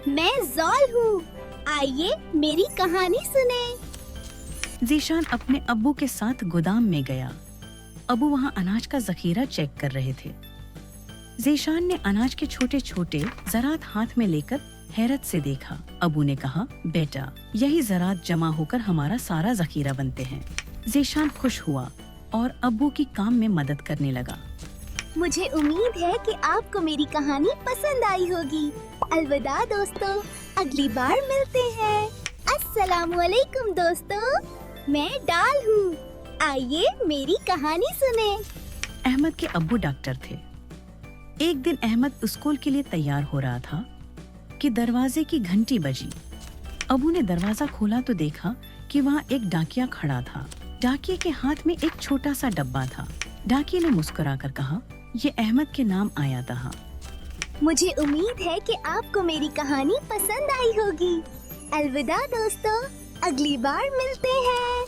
मैं ज़ॉल हूँ। आइए मेरी कहानी सुने। ज़ीशान अपने अब्बू के साथ गोदाम में गया। अब्बू वहाँ अनाज का जखीरा चेक कर रहे थे। ज़ीशान ने अनाज के छोटे छोटे ज़रात हाथ में लेकर हैरत से देखा। अब्बू ने कहा, बेटा, यही ज़रात जमा होकर हमारा सारा जखीरा बनते हैं। ज़ीशान खुश हुआ और अब्बू की काम में मदद करने लगा। मुझे उम्मीद है कि आपको मेरी कहानी पसंद आई होगी। अलविदा दोस्तों, अगली बार मिलते हैं। अस्सलामुअलैकुम दोस्तों, मैं डाल हूँ। आइए मेरी कहानी सुने। अहमद के अब्बू डॉक्टर थे। एक दिन अहमद स्कूल के लिए तैयार हो रहा था कि दरवाजे की घंटी बजी। अब्बू ने दरवाजा खोला तो देखा कि वहाँ एक डाकिया खड़ा था। डाकिये के हाथ में एक छोटा सा डब्बा था। डाकिये ने मुस्कुराकर कहा, ये अहमद के नाम आया था। मुझे उम्मीद है कि आपको मेरी कहानी पसंद आई होगी। अलविदा दोस्तों, अगली बार मिलते हैं।